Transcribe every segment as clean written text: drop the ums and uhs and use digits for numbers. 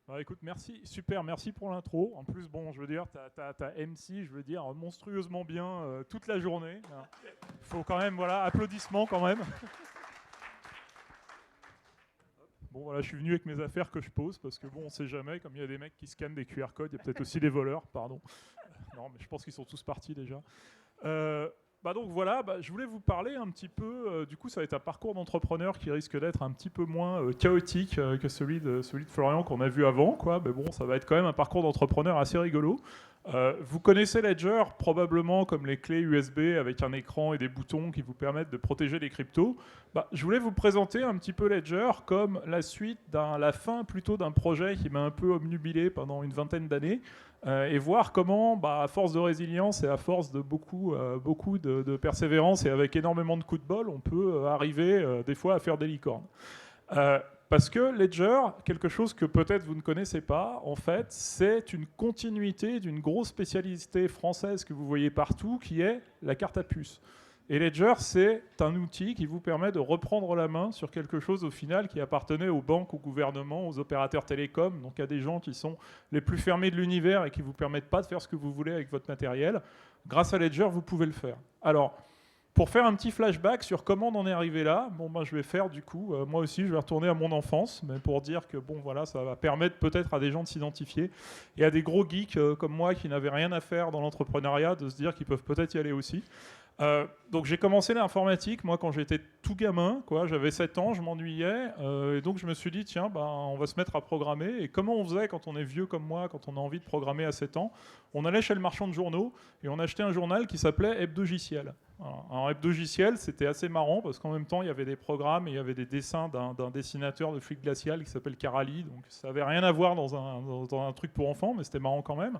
Bah, écoute, merci, super, merci pour l'intro. En plus, bon, je veux dire, t'as MC, je veux dire, monstrueusement bien toute la journée. Il faut quand même, voilà, applaudissements quand même. Bon, voilà, je suis venu avec mes affaires que je pose parce que bon, on sait jamais, comme il y a des mecs qui scannent des QR codes, il y a peut-être aussi des voleurs, pardon. Non, mais je pense qu'ils sont tous partis déjà. Euh, donc voilà, je voulais vous parler un petit peu. Du coup, ça va être un parcours d'entrepreneur qui risque d'être un petit peu moins chaotique que celui de Florian qu'on a vu avant, quoi. Mais bon, ça va être quand même un parcours d'entrepreneur assez rigolo. Vous connaissez Ledger probablement comme les clés USB avec un écran et des boutons qui vous permettent de protéger les cryptos. Je voulais vous présenter un petit peu Ledger comme la fin plutôt d'un projet qui m'a un peu obnubilé pendant une vingtaine d'années et voir comment, à force de résilience et à force de beaucoup de persévérance et avec énormément de coups de bol, on peut arriver des fois à faire des licornes. Parce que Ledger, quelque chose que peut-être vous ne connaissez pas, en fait, c'est une continuité d'une grosse spécialité française que vous voyez partout, qui est la carte à puce. Et Ledger, c'est un outil qui vous permet de reprendre la main sur quelque chose au final qui appartenait aux banques, au gouvernement, aux opérateurs télécoms, donc à des gens qui sont les plus fermés de l'univers et qui ne vous permettent pas de faire ce que vous voulez avec votre matériel. Grâce à Ledger, vous pouvez le faire. Alors, pour faire un petit flashback sur comment on en est arrivé là, je vais faire du coup, moi aussi, je vais retourner à mon enfance, mais pour dire que voilà, ça va permettre peut-être à des gens de s'identifier et à des gros geeks comme moi qui n'avaient rien à faire dans l'entrepreneuriat de se dire qu'ils peuvent peut-être y aller aussi. Donc j'ai commencé l'informatique, moi quand j'étais tout gamin, quoi, j'avais 7 ans, je m'ennuyais, et donc je me suis dit, tiens, on va se mettre à programmer. Et comment on faisait quand on est vieux comme moi, quand on a envie de programmer à 7 ans? On allait chez le marchand de journaux et on achetait un journal qui s'appelait Hebdogiciel. Alors Hebdogiciel, c'était assez marrant parce qu'en même temps, il y avait des programmes et il y avait des dessins d'un dessinateur de fluide glacial qui s'appelle Carali, donc ça avait rien à voir dans un truc pour enfants, mais c'était marrant quand même.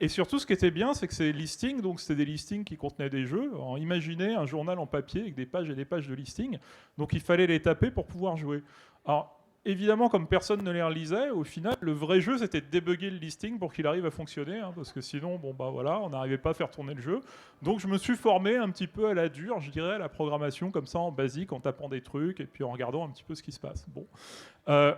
Et surtout, ce qui était bien, c'est que ces listings, donc c'était des listings qui contenaient des jeux. Alors, imaginez un journal en papier avec des pages et des pages de listings. Donc il fallait les taper pour pouvoir jouer. Alors évidemment, comme personne ne les relisait, au final, le vrai jeu, c'était de débugger le listing pour qu'il arrive à fonctionner, hein, parce que sinon, voilà, on n'arrivait pas à faire tourner le jeu. Donc je me suis formé un petit peu à la dure, je dirais, à la programmation, comme ça, en basique, en tapant des trucs et puis en regardant un petit peu ce qui se passe. Bon.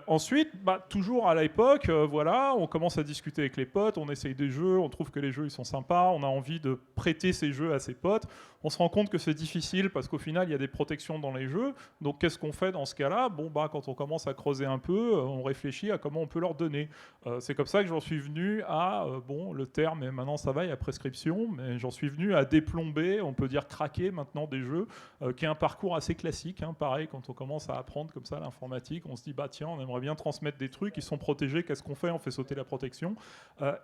Ensuite, toujours à l'époque, voilà, on commence à discuter avec les potes, on essaye des jeux, on trouve que les jeux ils sont sympas, on a envie de prêter ces jeux à ses potes. On se rend compte que c'est difficile parce qu'au final il y a des protections dans les jeux. Donc qu'est-ce qu'on fait dans ce cas-là? Quand on commence à creuser un peu, on réfléchit à comment on peut leur donner. C'est comme ça que j'en suis venu à le terme, et maintenant ça va, il y a prescription, mais j'en suis venu à déplomber, on peut dire craquer maintenant des jeux, qui est un parcours assez classique. Hein, pareil, quand on commence à apprendre comme ça l'informatique, on se dit tiens, on aimerait bien transmettre des trucs, ils sont protégés, qu'est-ce qu'on fait? On fait sauter la protection.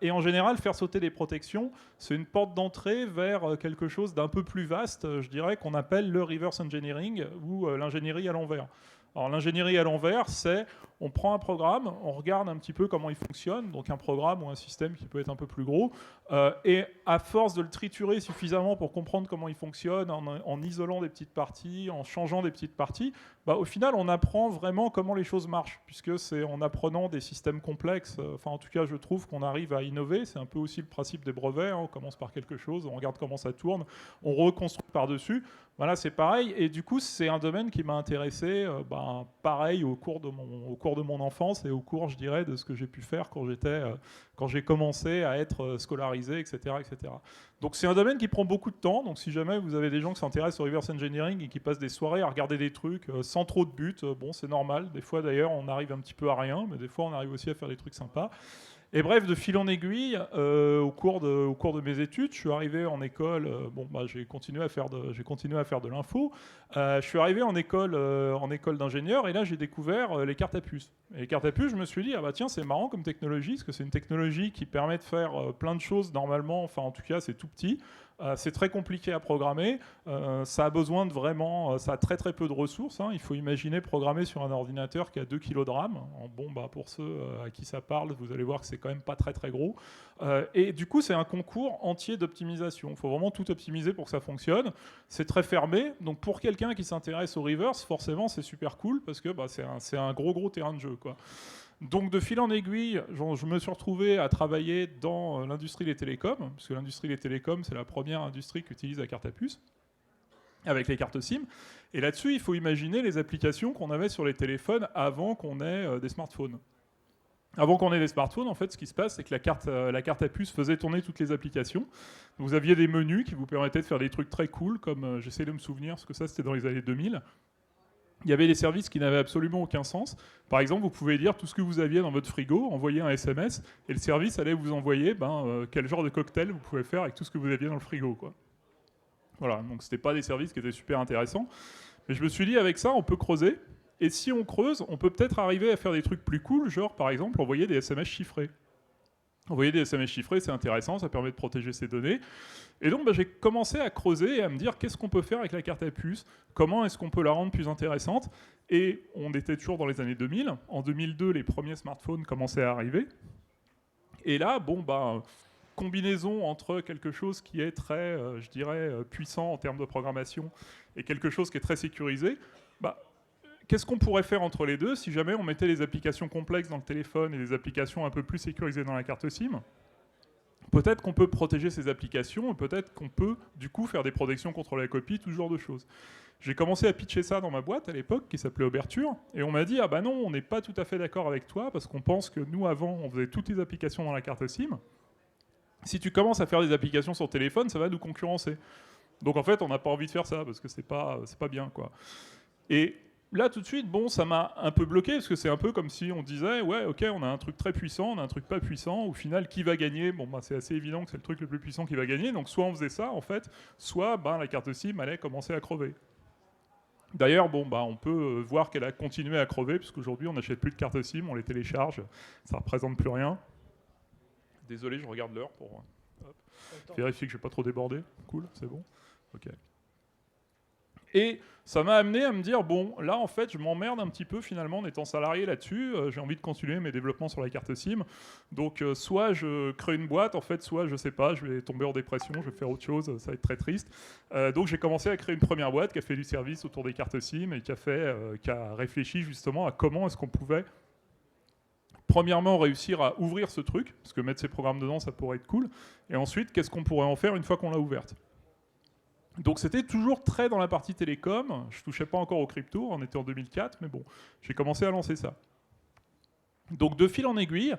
Et en général, faire sauter les protections, c'est une porte d'entrée vers quelque chose d'un peu plus vaste, je dirais, qu'on appelle le reverse engineering ou l'ingénierie à l'envers. Alors l'ingénierie à l'envers, c'est on prend un programme, on regarde un petit peu comment il fonctionne, donc un programme ou un système qui peut être un peu plus gros, et à force de le triturer suffisamment pour comprendre comment il fonctionne, en isolant des petites parties, en changeant des petites parties, au final on apprend vraiment comment les choses marchent, puisque c'est en apprenant des systèmes complexes, enfin en tout cas je trouve qu'on arrive à innover, c'est un peu aussi le principe des brevets, hein, on commence par quelque chose, on regarde comment ça tourne, on reconstruit par-dessus. Voilà, c'est pareil. Et du coup, c'est un domaine qui m'a intéressé, pareil, au cours de mon enfance et au cours, je dirais, de ce que j'ai pu faire quand j'ai commencé à être scolarisé, etc., etc. Donc, c'est un domaine qui prend beaucoup de temps. Donc, si jamais vous avez des gens qui s'intéressent au reverse engineering et qui passent des soirées à regarder des trucs sans trop de but, c'est normal. Des fois, d'ailleurs, on arrive un petit peu à rien, mais des fois, on arrive aussi à faire des trucs sympas. Et bref, de fil en aiguille, au cours de mes études, je suis arrivé en école. J'ai continué à faire de l'info. Je suis arrivé en école d'ingénieur et là j'ai découvert les cartes à puce. Et les cartes à puce, je me suis dit tiens, c'est marrant comme technologie parce que c'est une technologie qui permet de faire plein de choses normalement. Enfin en tout cas c'est tout petit. C'est très compliqué à programmer. Ça a besoin de vraiment, ça a très très peu de ressources. Hein. Il faut imaginer programmer sur un ordinateur qui a 2 kg de RAM. Pour ceux à qui ça parle, vous allez voir que c'est quand même pas très très gros. Et du coup, c'est un concours entier d'optimisation. Il faut vraiment tout optimiser pour que ça fonctionne. C'est très fermé. Donc pour quelqu'un qui s'intéresse au reverse, forcément, c'est super cool parce que c'est un gros terrain de jeu, quoi. Donc de fil en aiguille, je me suis retrouvé à travailler dans l'industrie des télécoms, puisque l'industrie des télécoms, c'est la première industrie qui utilise la carte à puce, avec les cartes SIM. Et là-dessus, il faut imaginer les applications qu'on avait sur les téléphones avant qu'on ait des smartphones. Avant qu'on ait des smartphones, en fait, ce qui se passe, c'est que la carte à puce faisait tourner toutes les applications. Vous aviez des menus qui vous permettaient de faire des trucs très cool, comme j'essaie de me souvenir, parce que ça, c'était dans les années 2000. Il y avait des services qui n'avaient absolument aucun sens. Par exemple, vous pouvez dire tout ce que vous aviez dans votre frigo, envoyer un SMS, et le service allait vous envoyer quel genre de cocktail vous pouvez faire avec tout ce que vous aviez dans le frigo, quoi. Voilà, donc c'était pas des services qui étaient super intéressants. Mais je me suis dit, avec ça, on peut creuser. Et si on creuse, on peut peut-être arriver à faire des trucs plus cool, genre par exemple envoyer des SMS chiffrés. Envoyer des SMS chiffrés, c'est intéressant, ça permet de protéger ses données. Et donc j'ai commencé à creuser et à me dire qu'est-ce qu'on peut faire avec la carte à puce, comment est-ce qu'on peut la rendre plus intéressante. Et on était toujours dans les années 2000. En 2002, les premiers smartphones commençaient à arriver. Et là, combinaison entre quelque chose qui est très, je dirais, puissant en termes de programmation et quelque chose qui est très sécurisé, qu'est-ce qu'on pourrait faire entre les deux si jamais on mettait les applications complexes dans le téléphone et les applications un peu plus sécurisées dans la carte SIM? Peut-être qu'on peut protéger ces applications et peut-être qu'on peut du coup faire des protections contre la copie, tout ce genre de choses. J'ai commencé à pitcher ça dans ma boîte à l'époque qui s'appelait Oberture et on m'a dit ah bah non, on n'est pas tout à fait d'accord avec toi parce qu'on pense que nous avant on faisait toutes les applications dans la carte SIM. Si tu commences à faire des applications sur téléphone, ça va nous concurrencer. Donc en fait, on n'a pas envie de faire ça parce que c'est pas bien quoi. Et là, tout de suite, ça m'a un peu bloqué, parce que c'est un peu comme si on disait, ouais, ok, on a un truc très puissant, on a un truc pas puissant, au final, qui va gagner? C'est assez évident que c'est le truc le plus puissant qui va gagner, donc soit on faisait ça, en fait, soit la carte SIM allait commencer à crever. D'ailleurs, on peut voir qu'elle a continué à crever, puisqu'aujourd'hui, on n'achète plus de cartes SIM, on les télécharge, ça représente plus rien. Désolé, je regarde l'heure pour vérifier que je n'ai pas trop débordé. Cool, c'est bon. Ok. Et ça m'a amené à me dire, là en fait je m'emmerde un petit peu finalement en étant salarié là-dessus, j'ai envie de continuer mes développements sur la carte SIM, donc soit je crée une boîte en fait, soit je sais pas, je vais tomber en dépression, je vais faire autre chose, ça va être très triste. Donc j'ai commencé à créer une première boîte qui a fait du service autour des cartes SIM et qui a réfléchi justement à comment est-ce qu'on pouvait premièrement réussir à ouvrir ce truc, parce que mettre ces programmes dedans ça pourrait être cool, et ensuite qu'est-ce qu'on pourrait en faire une fois qu'on l'a ouverte. Donc c'était toujours très dans la partie télécom, je touchais pas encore au crypto, on était en 2004, mais j'ai commencé à lancer ça. Donc de fil en aiguille,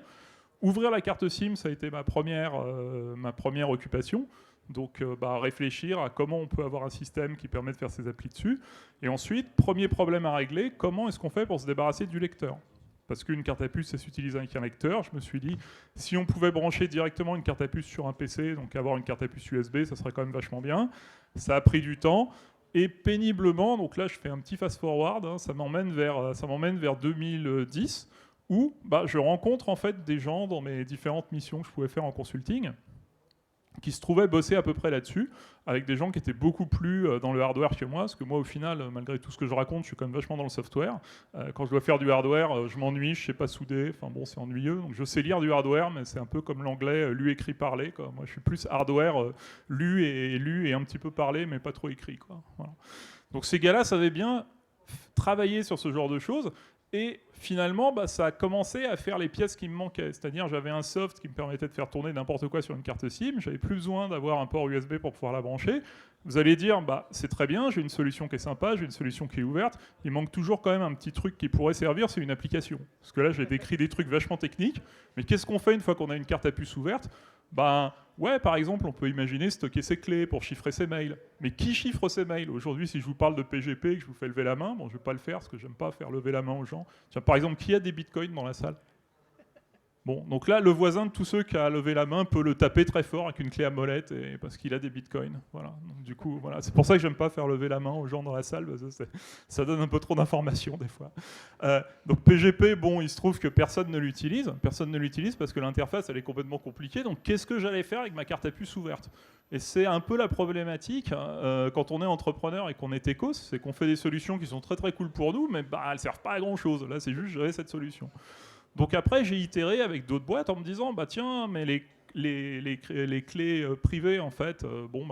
ouvrir la carte SIM, ça a été ma première occupation. Donc réfléchir à comment on peut avoir un système qui permet de faire ses applis dessus. Et ensuite, premier problème à régler, comment est-ce qu'on fait pour se débarrasser du lecteur ? Parce qu'une carte à puce, ça s'utilise avec un lecteur. Je me suis dit, si on pouvait brancher directement une carte à puce sur un PC, donc avoir une carte à puce USB, ça serait quand même vachement bien. Ça a pris du temps. Et péniblement, donc là je fais un petit fast-forward, ça m'emmène vers 2010, où je rencontre en fait des gens dans mes différentes missions que je pouvais faire en consulting, qui se trouvaient bosser à peu près là-dessus, avec des gens qui étaient beaucoup plus dans le hardware que moi, parce que moi au final, malgré tout ce que je raconte, je suis quand même vachement dans le software. Quand je dois faire du hardware, je m'ennuie, je sais pas souder, c'est ennuyeux. Donc je sais lire du hardware, mais c'est un peu comme l'anglais lu, écrit, parlé, quoi. Moi je suis plus hardware, lu et un petit peu parlé, mais pas trop écrit, quoi. Voilà. Donc ces gars-là savaient bien travailler sur ce genre de choses. Et finalement, ça a commencé à faire les pièces qui me manquaient. C'est-à-dire, j'avais un soft qui me permettait de faire tourner n'importe quoi sur une carte SIM. J'avais plus besoin d'avoir un port USB pour pouvoir la brancher. Vous allez dire, c'est très bien, j'ai une solution qui est sympa, j'ai une solution qui est ouverte. Il manque toujours quand même un petit truc qui pourrait servir, c'est une application. Parce que là, j'ai décrit des trucs vachement techniques. Mais qu'est-ce qu'on fait une fois qu'on a une carte à puce ouverte ? Ouais, par exemple, on peut imaginer stocker ses clés pour chiffrer ses mails. Mais qui chiffre ses mails ? Aujourd'hui, si je vous parle de PGP et que je vous fais lever la main, je ne vais pas le faire parce que j'aime pas faire lever la main aux gens. Tiens, par exemple, qui a des bitcoins dans la salle ? Donc là, le voisin de tous ceux qui a levé la main peut le taper très fort avec une clé à molette parce qu'il a des bitcoins. Voilà. Donc, du coup, voilà. C'est pour ça que j'aime pas faire lever la main aux gens dans la salle, parce que ça donne un peu trop d'informations des fois. Donc PGP, il se trouve que personne ne l'utilise. Personne ne l'utilise parce que l'interface, elle est complètement compliquée. Donc qu'est-ce que j'allais faire avec ma carte à puce ouverte ? Et c'est un peu la problématique quand on est entrepreneur et qu'on est techos, c'est qu'on fait des solutions qui sont très très cool pour nous, mais elles servent pas à grand chose. Là, c'est juste gérer cette solution. Donc après, j'ai itéré avec d'autres boîtes en me disant, tiens, mais les clés privées, en fait,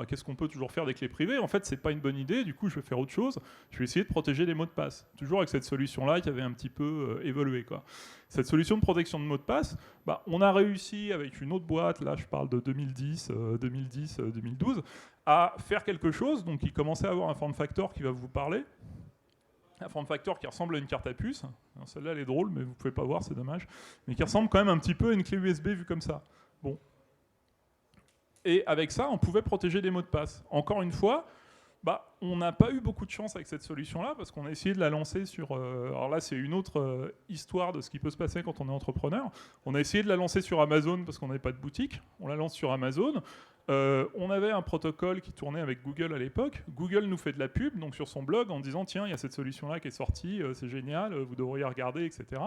qu'est-ce qu'on peut toujours faire des clés privées ? En fait, c'est pas une bonne idée, du coup, je vais faire autre chose. Je vais essayer de protéger les mots de passe. Toujours avec cette solution-là qui avait un petit peu évolué, quoi. Cette solution de protection de mots de passe, on a réussi avec une autre boîte, là, je parle de 2010, 2012, à faire quelque chose, donc il commençait à avoir un form factor qui va vous parler. un form factor qui ressemble à une carte à puce. Alors, celle-là, elle est drôle, mais vous pouvez pas voir, c'est dommage. Mais qui ressemble quand même un petit peu à une clé USB vue comme ça. Bon. Et avec ça, on pouvait protéger des mots de passe. Encore une fois, on n'a pas eu beaucoup de chance avec cette solution-là, parce qu'on a essayé de la lancer sur... alors là, c'est une autre histoire de ce qui peut se passer quand on est entrepreneur. On a essayé de la lancer sur Amazon, parce qu'on n'avait pas de boutique. On la lance sur Amazon. On avait un protocole qui tournait avec Google à l'époque. Google nous fait de la pub, donc sur son blog, en disant « Tiens, il y a cette solution-là qui est sortie, c'est génial, vous devriez regarder, etc. »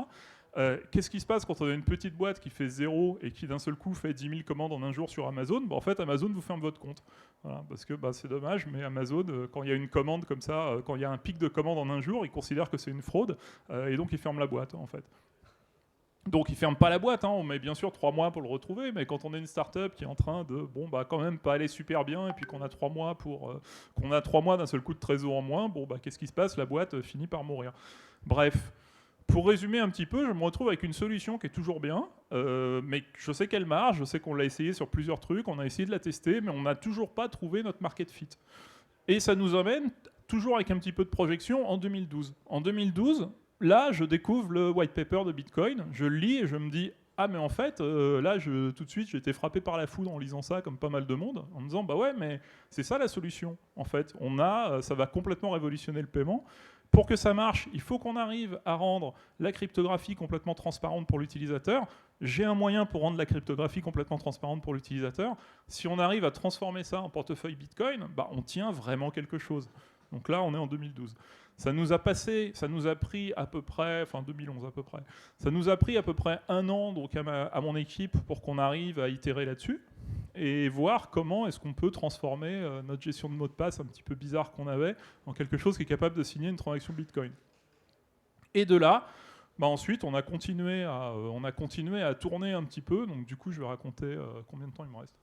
Qu'est-ce qui se passe quand on a une petite boîte qui fait 0 et qui d'un seul coup fait 10 000 commandes en un jour sur Amazon? En fait, Amazon vous ferme votre compte. Voilà, parce que c'est dommage, mais Amazon, quand il y a une commande comme ça, quand il y a un pic de commandes en un jour, il considère que c'est une fraude, et donc il ferme la boîte, en fait. Donc il ferme pas la boîte, on met bien sûr 3 mois pour le retrouver, mais quand on est une start-up qui est en train de quand même pas aller super bien, et puis qu'on a 3 mois qu'on a 3 mois d'un seul coup de trésor en moins, qu'est-ce qui se passe? La boîte finit par mourir. Bref. Pour résumer un petit peu, je me retrouve avec une solution qui est toujours bien, mais je sais qu'elle marche, je sais qu'on l'a essayé sur plusieurs trucs, on a essayé de la tester, mais on n'a toujours pas trouvé notre market fit. Et ça nous emmène, toujours avec un petit peu de projection, en 2012. En 2012, là, je découvre le white paper de Bitcoin, je le lis et je me dis « Ah, mais en fait, là, tout de suite, j'ai été frappé par la foudre en lisant ça, comme pas mal de monde, en me disant « Bah ouais, mais c'est ça la solution, en fait. Ça va complètement révolutionner le paiement. » Pour que ça marche, il faut qu'on arrive à rendre la cryptographie complètement transparente pour l'utilisateur. J'ai un moyen pour rendre la cryptographie complètement transparente pour l'utilisateur. Si on arrive à transformer ça en portefeuille Bitcoin, on tient vraiment quelque chose. Donc là, on est en 2012. Ça nous a pris à peu près, 2011 à peu près, ça nous a pris à peu près 1 an donc à mon équipe pour qu'on arrive à itérer là-dessus et voir comment est-ce qu'on peut transformer notre gestion de mot de passe un petit peu bizarre qu'on avait en quelque chose qui est capable de signer une transaction Bitcoin. Et de là, ensuite, on a continué à tourner un petit peu. Donc du coup, je vais raconter combien de temps il me reste.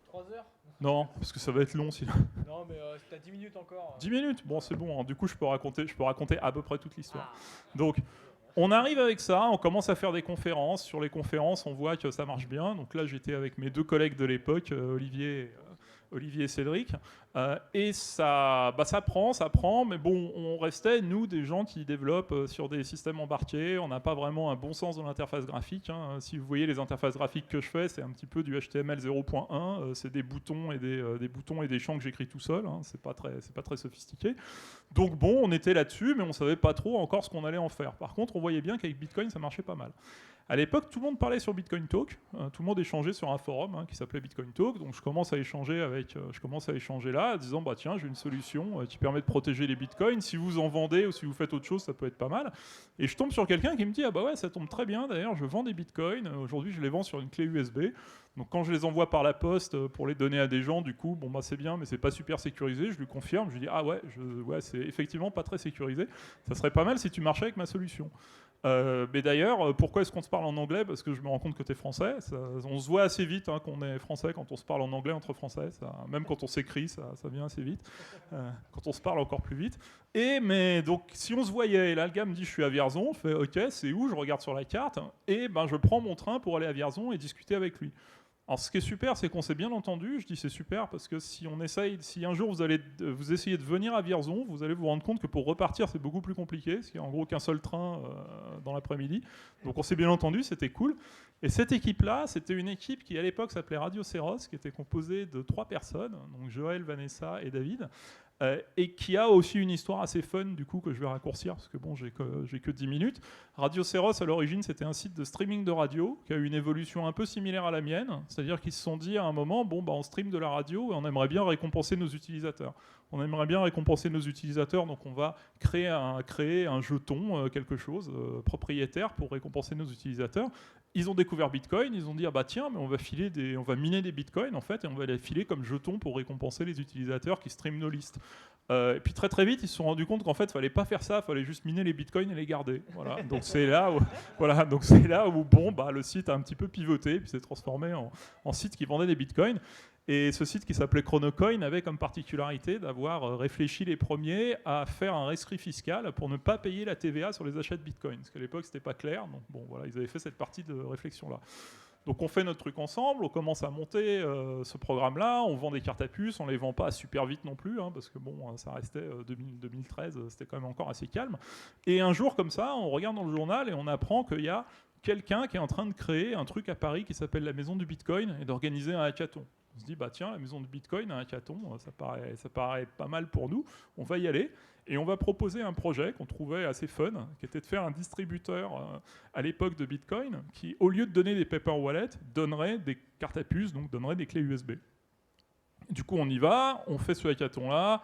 3 heures? Non, parce que ça va être long sinon. Non, mais t'as 10 minutes encore. 10 minutes? Bon, c'est bon. Du coup, je peux raconter à peu près toute l'histoire. Donc, on arrive avec ça, on commence à faire des conférences. Sur les conférences, on voit que ça marche bien. Donc là, j'étais avec mes 2 collègues de l'époque, Olivier et Cédric. Et ça prend, mais bon, on restait, nous, des gens qui développent sur des systèmes embarqués. On n'a pas vraiment un bon sens de l'interface graphique. Si vous voyez les interfaces graphiques que je fais, c'est un petit peu du HTML 0.1. C'est des boutons et des champs que j'écris tout seul. C'est pas très sophistiqué. Donc bon, on était là-dessus, mais on savait pas trop encore ce qu'on allait en faire. Par contre, on voyait bien qu'avec Bitcoin, ça marchait pas mal. À l'époque, tout le monde parlait sur Bitcoin Talk, tout le monde échangeait sur un forum qui s'appelait Bitcoin Talk, donc je commence à échanger là, en disant tiens, j'ai une solution qui permet de protéger les bitcoins, si vous en vendez ou si vous faites autre chose, ça peut être pas mal. Et je tombe sur quelqu'un qui me dit ouais, ça tombe très bien, d'ailleurs, je vends des bitcoins, aujourd'hui je les vends sur une clé USB, donc quand je les envoie par la poste pour les donner à des gens, du coup, c'est bien, mais c'est pas super sécurisé, je lui confirme, je lui dis c'est effectivement pas très sécurisé, ça serait pas mal si tu marchais avec ma solution. Mais d'ailleurs, pourquoi est-ce qu'on se parle en anglais? Parce que je me rends compte que tu es français. On se voit assez vite qu'on est français quand on se parle en anglais entre français. Même quand on s'écrit, ça vient assez vite. Quand on se parle, encore plus vite. Mais donc, si on se voyait, et là, le gars me dit je suis à Vierzon, je fais ok, c'est où? Je regarde sur la carte, et je prends mon train pour aller à Vierzon et discuter avec lui. Alors, ce qui est super, c'est qu'on s'est bien entendu. Je dis c'est super parce que si un jour vous essayez de venir à Vierzon, vous allez vous rendre compte que pour repartir, c'est beaucoup plus compliqué, parce qu'il n'y a en gros qu'un seul train dans l'après-midi. Donc on s'est bien entendu, c'était cool. Et cette équipe-là, c'était une équipe qui à l'époque s'appelait Radio Ceros, qui était composée de 3 personnes, donc Joël, Vanessa et David. Et qui a aussi une histoire assez fun du coup que je vais raccourcir parce que bon j'ai que 10 minutes. Radio Ceros à l'origine c'était un site de streaming de radio qui a eu une évolution un peu similaire à la mienne, c'est-à-dire qu'ils se sont dit à un moment on stream de la radio et on aimerait bien récompenser nos utilisateurs. Donc on va créer un jeton, quelque chose propriétaire pour récompenser nos utilisateurs. Ils ont découvert Bitcoin, ils ont dit tiens, mais on va miner des Bitcoins en fait et on va les filer comme jetons pour récompenser les utilisateurs qui streament nos listes. Et puis très vite ils se sont rendus compte qu'en fait il fallait pas faire ça, il fallait juste miner les Bitcoins et les garder. Voilà. Donc c'est là où le site a un petit peu pivoté puis s'est transformé en site qui vendait des Bitcoins. Et ce site qui s'appelait Chronocoin avait comme particularité d'avoir réfléchi les premiers à faire un rescrit fiscal pour ne pas payer la TVA sur les achats de Bitcoin. Parce qu'à l'époque, c'était pas clair. Donc bon, voilà, ils avaient fait cette partie de réflexion-là. Donc on fait notre truc ensemble, on commence à monter ce programme-là, on vend des cartes à puces, on les vend pas super vite non plus, hein, parce que bon, ça restait 2013, c'était quand même encore assez calme. Et un jour comme ça, on regarde dans le journal et on apprend qu'il y a quelqu'un qui est en train de créer un truc à Paris qui s'appelle la Maison du Bitcoin et d'organiser un hackathon. On se dit, bah tiens, la Maison du Bitcoin, un hackathon, ça paraît pas mal pour nous, on va y aller. Et on va proposer un projet qu'on trouvait assez fun, qui était de faire un distributeur à l'époque de Bitcoin, qui, au lieu de donner des paper wallets, donnerait des cartes à puce, donc donnerait des clés USB. Du coup, on y va, on fait ce hackathon-là,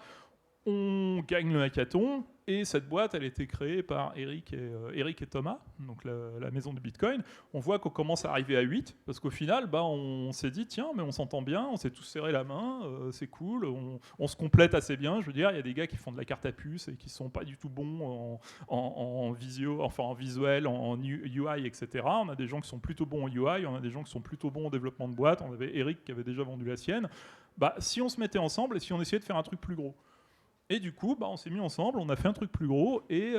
on gagne le hackathon, et cette boîte, elle a été créée par Eric et Thomas, donc la maison du Bitcoin. On voit qu'on commence à arriver à 8, parce qu'au final, on s'est dit, tiens, mais on s'entend bien, on s'est tous serré la main, c'est cool, on se complète assez bien. Je veux dire, il y a des gars qui font de la carte à puce et qui sont pas du tout bons en visuel, en UI, etc. On a des gens qui sont plutôt bons en UI, on a des gens qui sont plutôt bons en développement de boîte. On avait Eric qui avait déjà vendu la sienne. Si on se mettait ensemble et si on essayait de faire un truc plus gros. Et du coup, on s'est mis ensemble, on a fait un truc plus gros, et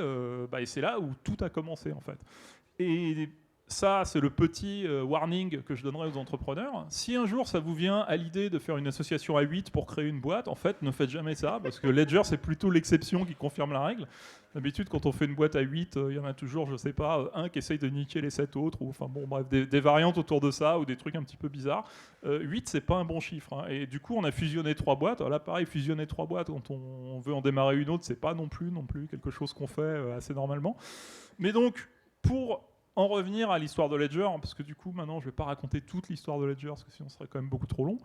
c'est là où tout a commencé, en fait. Et ça, c'est le petit warning que je donnerais aux entrepreneurs. Si un jour, ça vous vient à l'idée de faire une association à 8 pour créer une boîte, en fait, ne faites jamais ça, parce que Ledger, c'est plutôt l'exception qui confirme la règle. D'habitude, quand on fait une boîte à 8, il y en a toujours, je sais pas, un qui essaye de niquer les 7 autres, ou enfin bon, bref, des variantes autour de ça, ou des trucs un petit peu bizarres. 8, c'est pas un bon chiffre. Hein. Et du coup, on a fusionné 3 boîtes. Alors là, pareil, fusionner 3 boîtes quand on veut en démarrer une autre, c'est pas non plus quelque chose qu'on fait assez normalement. Mais donc, pour en revenir à l'histoire de Ledger, parce que du coup, maintenant, je vais pas raconter toute l'histoire de Ledger, parce que sinon, ce serait quand même beaucoup trop long.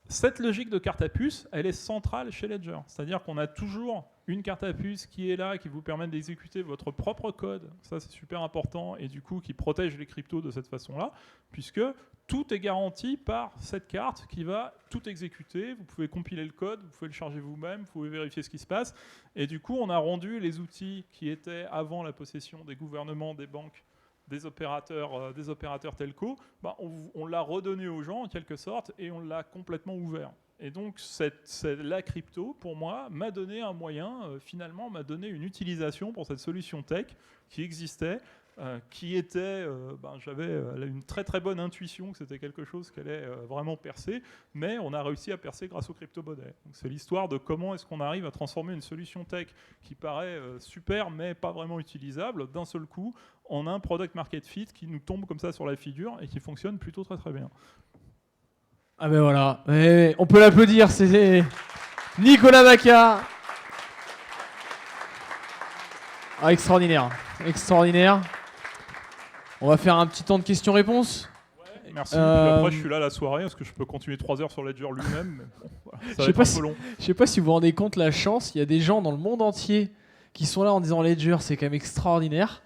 Cette logique de carte à puce, elle est centrale chez Ledger. C'est-à-dire qu'on a toujours une carte à puce qui est là, qui vous permet d'exécuter votre propre code. Ça, c'est super important, et du coup, qui protège les cryptos de cette façon-là, puisque tout est garanti par cette carte qui va tout exécuter. Vous pouvez compiler le code, vous pouvez le charger vous-même, vous pouvez vérifier ce qui se passe. Et du coup, on a rendu les outils qui étaient avant la possession des gouvernements, des banques, des opérateurs telco, on l'a redonné aux gens en quelque sorte et on l'a complètement ouvert. Et donc la crypto, pour moi, m'a donné un moyen, finalement m'a donné une utilisation pour cette solution tech qui existait, qui était, j'avais une très très bonne intuition que c'était quelque chose qui allait vraiment percer, mais on a réussi à percer grâce aux crypto-monnaies. Donc c'est l'histoire de comment est-ce qu'on arrive à transformer une solution tech qui paraît super mais pas vraiment utilisable d'un seul coup en un product market fit qui nous tombe comme ça sur la figure et qui fonctionne plutôt très très bien. Ah ben voilà, on peut l'applaudir, c'est Nicolas Baca. Ah, extraordinaire, extraordinaire. On va faire un petit temps de questions-réponses. Ouais, merci. Après, je suis là la soirée. Est-ce que je peux continuer 3 heures sur Ledger lui-même? Mais bon, voilà, ça va être un peu long. Je sais pas si vous vous rendez compte la chance. Il y a des gens dans le monde entier qui sont là en disant Ledger, c'est quand même extraordinaire.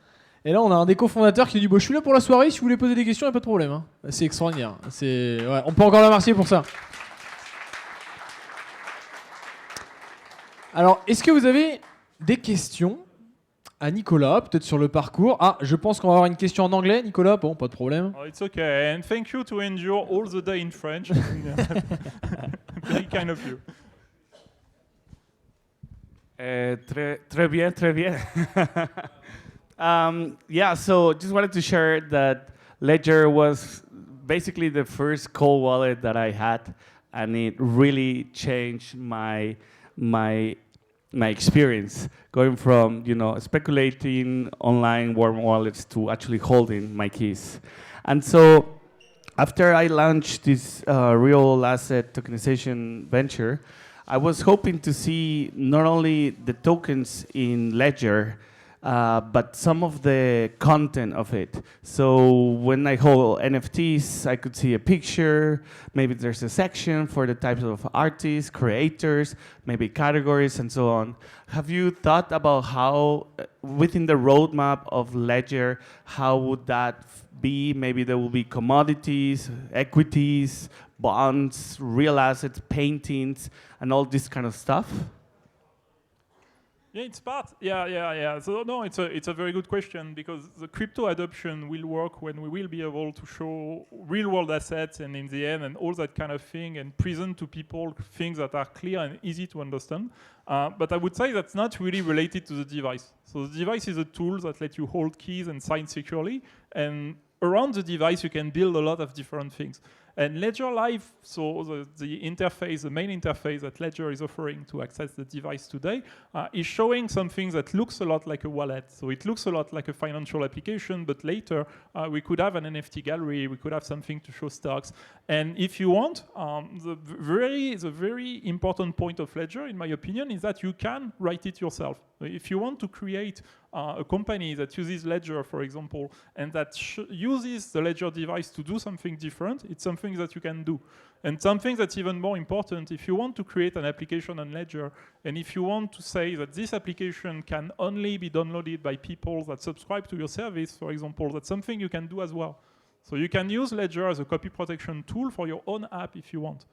Et là, on a un des cofondateurs qui dit je suis là pour la soirée. Si vous voulez poser des questions, il n'y a pas de problème. Hein. C'est extraordinaire. Ouais, on peut encore la remercier pour ça. Alors, est-ce que vous avez des questions à Nicolas, peut-être sur le parcours? Ah, je pense qu'on va avoir une question en anglais, Nicolas. Bon, pas de problème. Oh, it's okay, and thank you to endure all the day in French. Very kind of you. Très bien, très bien. Yeah, so just wanted to share that Ledger was basically the first cold wallet that I had, and it really changed my experience, going from speculating online warm wallets to actually holding my keys. And so after I launched this real asset tokenization venture, I was hoping to see not only the tokens in Ledger, but some of the content of it. So when I hold NFTs, I could see a picture, maybe there's a section for the types of artists, creators, maybe categories and so on. Have you thought about how, within the roadmap of Ledger, how would that be? Maybe there will be commodities, equities, bonds, real assets, paintings, and all this kind of stuff? Yeah, it's part. Yeah. So no, it's a very good question, because the crypto adoption will work when we will be able to show real-world assets and in the end and all that kind of thing, and present to people things that are clear and easy to understand. But I would say that's not really related to the device. So the device is a tool that lets you hold keys and sign securely, and around the device, you can build a lot of different things. And Ledger Live, so the interface, the main interface that Ledger is offering to access the device today, is showing something that looks a lot like a wallet. So it looks a lot like a financial application, but later we could have an NFT gallery, we could have something to show stocks. And if you want, the very important point of Ledger, in my opinion, is that you can write it yourself. If you want to create a company that uses Ledger, for example, and that uses the Ledger device to do something different, it's something that you can do. And something that's even more important, if you want to create an application on Ledger, and if you want to say that this application can only be downloaded by people that subscribe to your service, for example, that's something you can do as well. So you can use Ledger as a copy protection tool for your own app if you want.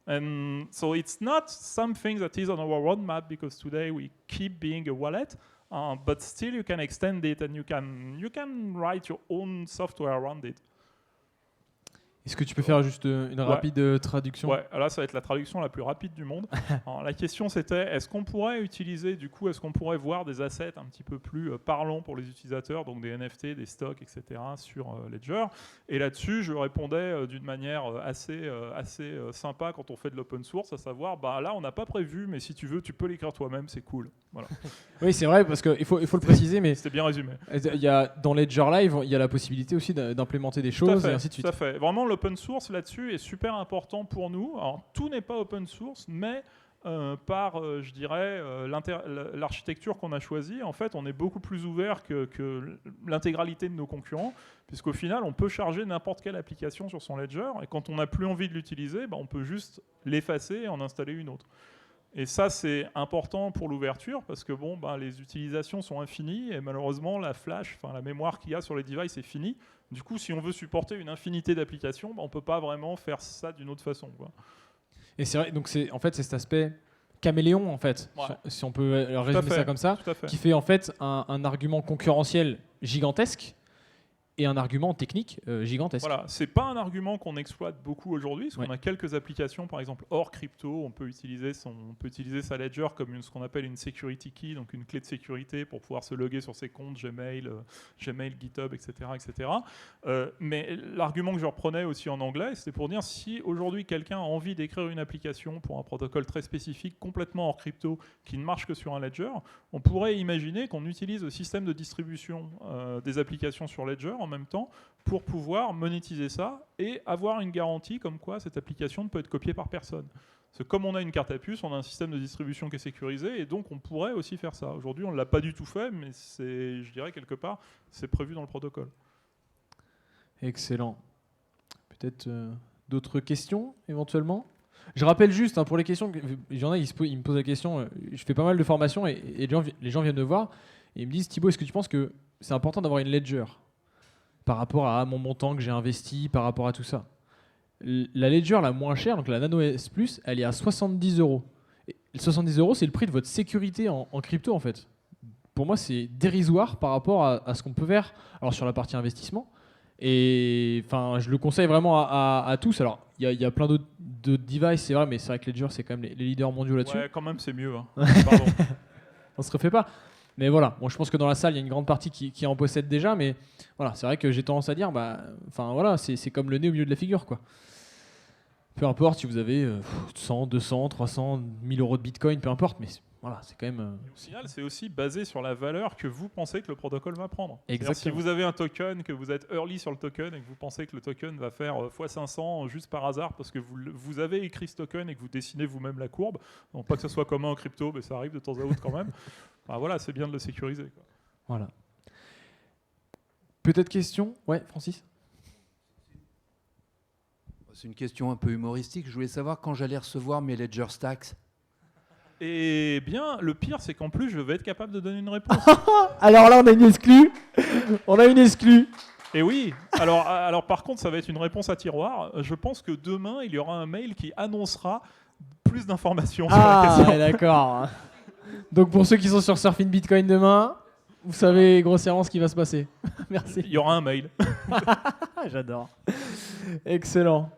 And so it's not something that is on our roadmap because today we keep being a wallet, but still you can extend it and you can write your own software around it. Est-ce que tu peux faire juste une rapide traduction? Ouais, là ça va être la traduction la plus rapide du monde. Alors, la question c'était, est-ce qu'on pourrait utiliser, du coup, est-ce qu'on pourrait voir des assets un petit peu plus parlants pour les utilisateurs, donc des NFT, des stocks, etc. sur Ledger? Et là-dessus, je répondais d'une manière assez sympa quand on fait de l'open source, à savoir, bah là on n'a pas prévu, mais si tu veux, tu peux l'écrire toi-même, c'est cool. Voilà. Oui, c'est vrai, parce qu'il faut le préciser, mais c'était bien résumé. Dans Ledger Live, il y a la possibilité aussi d'implémenter des choses et ainsi de suite. Tout à fait. Vraiment, l'open source là-dessus est super important pour nous. Alors, tout n'est pas open source, mais par, je dirais, l'architecture qu'on a choisie, en fait, on est beaucoup plus ouvert que l'intégralité de nos concurrents, puisqu'au final, on peut charger n'importe quelle application sur son Ledger, et quand on n'a plus envie de l'utiliser, bah, on peut juste l'effacer et en installer une autre. Et ça, c'est important pour l'ouverture parce que bon, ben, les utilisations sont infinies et malheureusement, la flash, enfin la mémoire qu'il y a sur les devices est finie. Du coup, si on veut supporter une infinité d'applications, ben, on ne peut pas vraiment faire ça d'une autre façon, quoi. Et c'est vrai, donc c'est cet aspect caméléon, en fait, ouais. si on peut résumer ça comme ça, qui fait en fait un argument concurrentiel gigantesque et un argument technique gigantesque. Voilà, c'est pas un argument qu'on exploite beaucoup aujourd'hui, parce qu'on a quelques applications, par exemple hors crypto, on peut utiliser sa Ledger comme ce qu'on appelle une security key, donc une clé de sécurité pour pouvoir se loguer sur ses comptes Gmail, GitHub, etc. etc. Mais l'argument que je reprenais aussi en anglais, c'était pour dire si aujourd'hui quelqu'un a envie d'écrire une application pour un protocole très spécifique, complètement hors crypto, qui ne marche que sur un Ledger, on pourrait imaginer qu'on utilise le système de distribution des applications sur Ledger en même temps pour pouvoir monétiser ça et avoir une garantie comme quoi cette application ne peut être copiée par personne. Parce que comme on a une carte à puce, on a un système de distribution qui est sécurisé et donc on pourrait aussi faire ça. Aujourd'hui, on ne l'a pas du tout fait, mais c'est, je dirais quelque part, c'est prévu dans le protocole. Excellent. Peut-être d'autres questions éventuellement? Je rappelle juste, pour les questions, il y en a, ils me posent la question, je fais pas mal de formations et les gens viennent me voir et ils me disent, Thibaut, est-ce que tu penses que c'est important d'avoir une Ledger par rapport à mon montant que j'ai investi, par rapport à tout ça? La Ledger la moins chère, donc la Nano S+, elle est à 70 €. Et 70 €, c'est le prix de votre sécurité en crypto, en fait. Pour moi, c'est dérisoire par rapport à ce qu'on peut faire alors sur la partie investissement. Et je le conseille vraiment à tous. Alors, il y a plein d'autres devices, c'est vrai, mais c'est vrai que Ledger, c'est quand même les leaders mondiaux là-dessus. Ouais, quand même, c'est mieux. Hein. Pardon. On se refait pas. Mais voilà, bon, je pense que dans la salle, il y a une grande partie qui en possède déjà, mais voilà, c'est vrai que j'ai tendance à dire, voilà, c'est comme le nez au milieu de la figure, quoi. Peu importe si vous avez 100, 200, 300, 1000 € de Bitcoin, peu importe, mais voilà, c'est quand même... Au final, c'est aussi basé sur la valeur que vous pensez que le protocole va prendre. Exactement. Si vous avez un token, que vous êtes early sur le token et que vous pensez que le token va faire x500 juste par hasard parce que vous avez écrit ce token et que vous dessinez vous-même la courbe, non pas que ce soit commun en crypto, mais ça arrive de temps à autre quand même, voilà, c'est bien de le sécuriser, quoi. Voilà. Peut-être question? Ouais, Francis? C'est une question un peu humoristique. Je voulais savoir quand j'allais recevoir mes Ledger Stacks. Eh bien, le pire, c'est qu'en plus, je vais être capable de donner une réponse. Alors là, on a une exclue. Et oui, alors par contre, ça va être une réponse à tiroir. Je pense que demain, il y aura un mail qui annoncera plus d'informations sur la question. Ah, d'accord. Donc pour ceux qui sont sur Surfing Bitcoin demain, vous savez grossièrement ce qui va se passer. Merci. Il y aura un mail. J'adore. Excellent.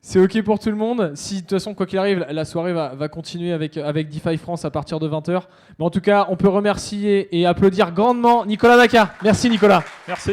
C'est OK pour tout le monde. Si de toute façon, quoi qu'il arrive, la soirée va continuer avec DeFi France à partir de 20h. Mais en tout cas, on peut remercier et applaudir grandement Nicolas Daca. Merci Nicolas. Merci.